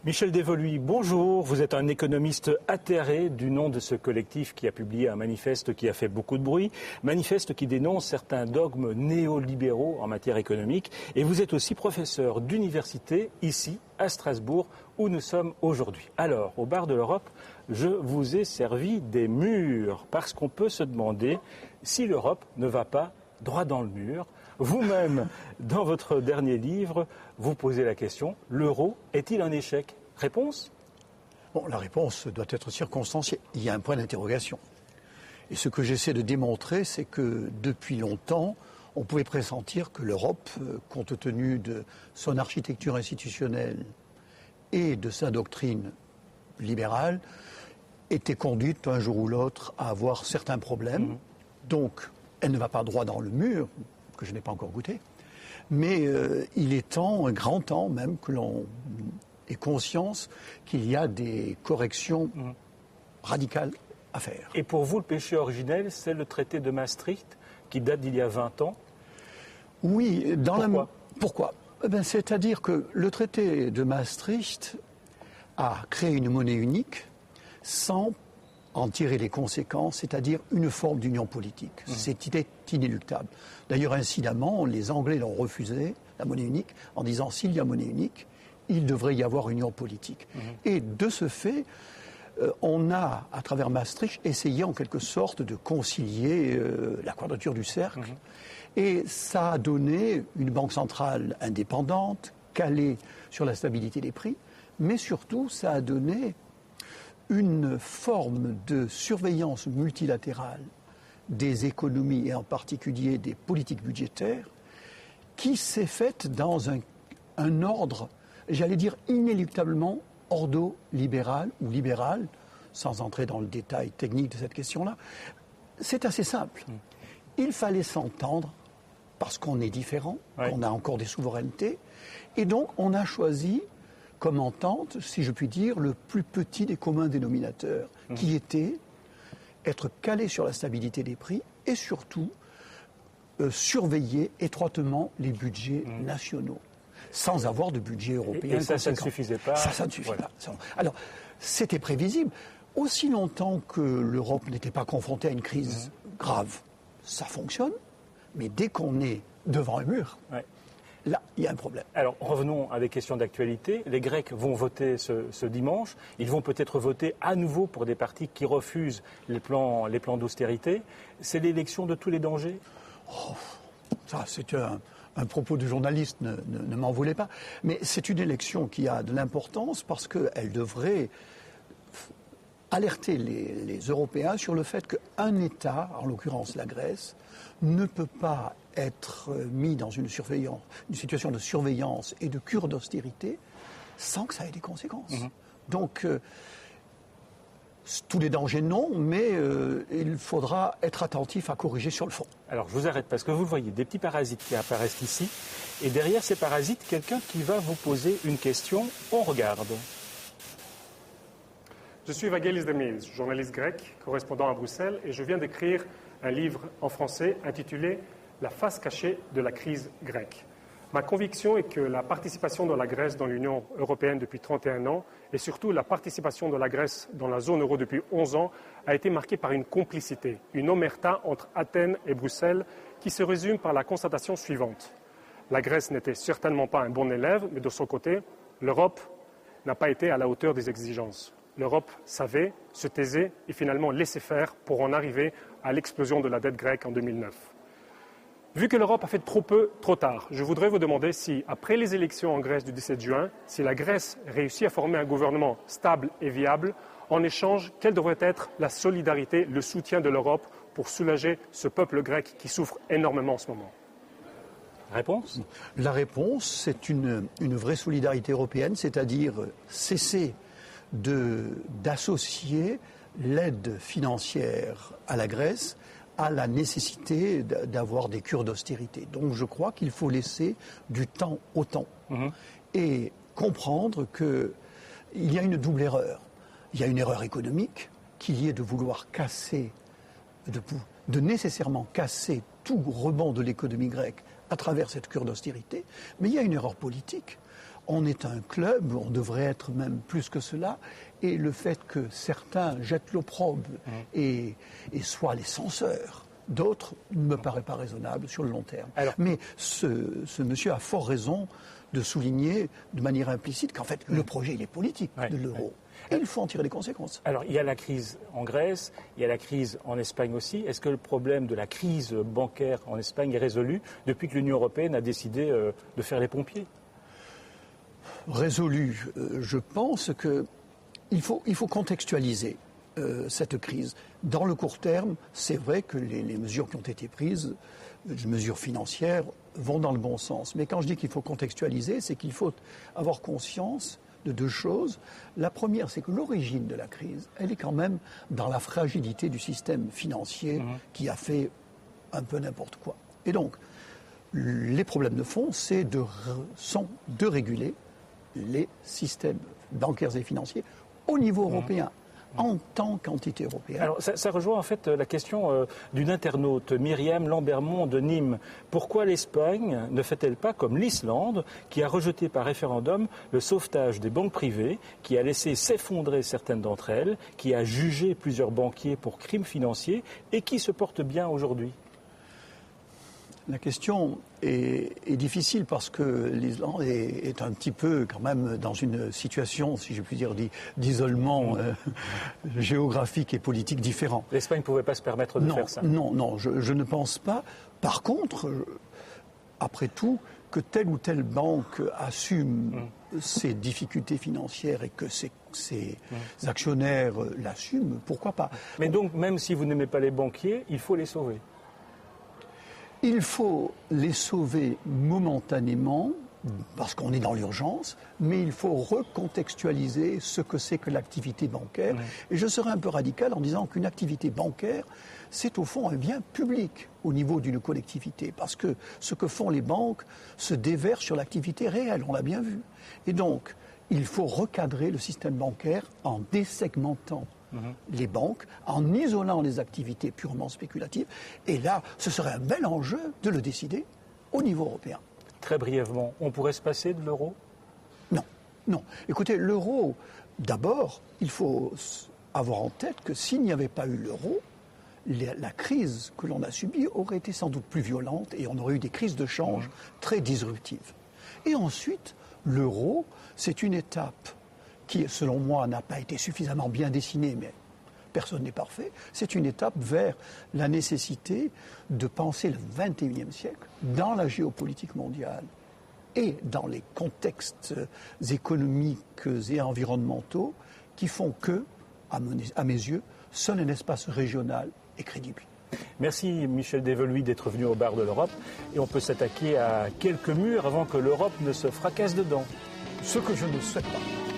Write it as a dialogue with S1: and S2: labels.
S1: Michel Devoluy, bonjour. Vous êtes un économiste atterré du nom de ce collectif qui a publié un manifeste qui a fait beaucoup de bruit. Manifeste qui dénonce certains dogmes néolibéraux en matière économique. Et vous êtes aussi professeur d'université ici, à Strasbourg, où nous sommes aujourd'hui. Alors, au bar de l'Europe, je vous ai servi des murs parce qu'on peut se demander si l'Europe ne va pas droit dans le mur. Vous-même, dans votre dernier livre, vous posez la question, l'euro est-il un échec? Réponse?
S2: Bon, la réponse doit être circonstanciée. Il y a un point d'interrogation. Et ce que j'essaie de démontrer, c'est que depuis longtemps, on pouvait pressentir que l'Europe, compte tenu de son architecture institutionnelle et de sa doctrine libérale, était conduite un jour ou l'autre à avoir certains problèmes. Donc, elle ne va pas droit dans le mur, que je n'ai pas encore goûté, mais il est temps, un grand temps même, que l'on ait conscience qu'il y a des corrections radicales à faire.
S1: Et pour vous, le péché originel, c'est le traité de Maastricht, qui date d'il y a 20 ans?
S2: Oui,
S1: Pourquoi?
S2: Pourquoi? C'est-à-dire que le traité de Maastricht a créé une monnaie unique sans en tirer les conséquences, c'est-à-dire une forme d'union politique. C'était inéluctable. D'ailleurs, incidemment, les Anglais l'ont refusé, la monnaie unique, en disant s'il y a monnaie unique, il devrait y avoir union politique. Et de ce fait, on a, à travers Maastricht, essayé en quelque sorte de concilier la quadrature du cercle. Et ça a donné une banque centrale indépendante, calée sur la stabilité des prix, mais surtout, ça a donné une forme de surveillance multilatérale des économies et en particulier des politiques budgétaires qui s'est faite dans un ordre, j'allais dire inéluctablement ordo-libéral ou libéral, sans entrer dans le détail technique de cette question-là. C'est assez simple. Il fallait s'entendre parce qu'on est différent, qu'on a encore des souverainetés, et donc on a choisi comme entente, si je puis dire, le plus petit des communs dénominateurs, qui était être calé sur la stabilité des prix et surtout surveiller étroitement les budgets nationaux, sans avoir de budget européen.
S1: Et ça ne suffisait pas.
S2: Ça ne suffit pas. Alors, c'était prévisible. Aussi longtemps que l'Europe n'était pas confrontée à une crise grave, ça fonctionne, mais dès qu'on est devant un mur, là, il y a un problème.
S1: Alors, revenons à des questions d'actualité. Les Grecs vont voter ce dimanche. Ils vont peut-être voter à nouveau pour des partis qui refusent les plans d'austérité. C'est l'élection de tous les dangers?
S2: Ça, c'est un propos de journaliste, ne m'en voulez pas. Mais c'est une élection qui a de l'importance parce qu'elle devrait alerter les Européens sur le fait qu'un État, en l'occurrence la Grèce, ne peut pas être mis dans une situation de surveillance et de cure d'austérité sans que ça ait des conséquences. Donc, tous les dangers, non, mais il faudra être attentif à corriger sur le fond.
S1: Alors, je vous arrête parce que vous voyez des petits parasites qui apparaissent ici. Et derrière ces parasites, quelqu'un qui va vous poser une question. On regarde.
S3: Je suis Vagelis Demiz, journaliste grec, correspondant à Bruxelles, et je viens d'écrire un livre en français intitulé « La face cachée de la crise grecque ». Ma conviction est que la participation de la Grèce dans l'Union européenne depuis 31 ans, et surtout la participation de la Grèce dans la zone euro depuis 11 ans, a été marquée par une complicité, une omerta entre Athènes et Bruxelles, qui se résume par la constatation suivante. La Grèce n'était certainement pas un bon élève, mais de son côté, l'Europe n'a pas été à la hauteur des exigences. L'Europe savait, se taisait et finalement laissait faire pour en arriver à l'explosion de la dette grecque en 2009. Vu que l'Europe a fait trop peu, trop tard, je voudrais vous demander si, après les élections en Grèce du 17 juin, si la Grèce réussit à former un gouvernement stable et viable, en échange, quelle devrait être la solidarité, le soutien de l'Europe pour soulager ce peuple grec qui souffre énormément en ce moment?
S1: Réponse?
S2: La réponse, c'est une vraie solidarité européenne, c'est-à-dire cesser d'associer l'aide financière à la Grèce à la nécessité d'avoir des cures d'austérité. Donc je crois qu'il faut laisser du temps au temps et comprendre qu'il y a une double erreur. Il y a une erreur économique qui est de vouloir casser, de nécessairement casser tout rebond de l'économie grecque à travers cette cure d'austérité, mais il y a une erreur politique. On est un club, on devrait être même plus que cela, et le fait que certains jettent l'opprobre et soient les censeurs d'autres ne me paraît pas raisonnable sur le long terme. Mais ce monsieur a fort raison de souligner de manière implicite qu'en fait le projet il est politique de l'euro. Et il faut en tirer les conséquences.
S1: Alors, il y a la crise en Grèce, il y a la crise en Espagne aussi. Est-ce que le problème de la crise bancaire en Espagne est résolu depuis que l'Union européenne a décidé de faire les pompiers ?
S2: Résolu, je pense qu'il faut contextualiser cette crise. Dans le court terme, c'est vrai que les mesures qui ont été prises, les mesures financières, vont dans le bon sens. Mais quand je dis qu'il faut contextualiser, c'est qu'il faut avoir conscience de deux choses. La première, c'est que l'origine de la crise, elle est quand même dans la fragilité du système financier qui a fait un peu n'importe quoi. Et donc, les problèmes de fond, sont de réguler les systèmes bancaires et financiers au niveau européen, en tant qu'entité européenne.
S1: Alors ça rejoint en fait la question d'une internaute, Myriam Lambermont de Nîmes. Pourquoi l'Espagne ne fait-elle pas comme l'Islande, qui a rejeté par référendum le sauvetage des banques privées, qui a laissé s'effondrer certaines d'entre elles, qui a jugé plusieurs banquiers pour crimes financiers et qui se porte bien aujourd'hui ?
S2: La question est difficile parce que l'Islande est un petit peu quand même dans une situation, si je puis dire, d'isolement géographique et politique différent.
S1: L'Espagne ne pouvait pas se permettre de faire ça.
S2: Non, je ne pense pas. Par contre, après tout, que telle ou telle banque assume ses difficultés financières et que ses actionnaires l'assument, pourquoi pas ?
S1: Mais donc, même si vous n'aimez pas les banquiers, il faut les sauver.
S2: Il faut les sauver momentanément, parce qu'on est dans l'urgence, mais il faut recontextualiser ce que c'est que l'activité bancaire. Et je serais un peu radical en disant qu'une activité bancaire, c'est au fond un bien public au niveau d'une collectivité, parce que ce que font les banques se déverse sur l'activité réelle, on l'a bien vu. Et donc, il faut recadrer le système bancaire en désegmentant les banques, en isolant les activités purement spéculatives. Et là, ce serait un bel enjeu de le décider au niveau européen.
S1: Très brièvement, on pourrait se passer de l'euro ?
S2: Non. Écoutez, l'euro, d'abord, il faut avoir en tête que s'il n'y avait pas eu l'euro, la crise que l'on a subie aurait été sans doute plus violente et on aurait eu des crises de change très disruptives. Et ensuite, l'euro, c'est une étape qui, selon moi, n'a pas été suffisamment bien dessinée, mais personne n'est parfait. C'est une étape vers la nécessité de penser le XXIe siècle dans la géopolitique mondiale et dans les contextes économiques et environnementaux qui font que, à mes yeux, seul un espace régional est crédible.
S1: Merci Michel Develuy d'être venu au bar de l'Europe. Et on peut s'attaquer à quelques murs avant que l'Europe ne se fracasse dedans.
S2: Ce que je ne souhaite pas.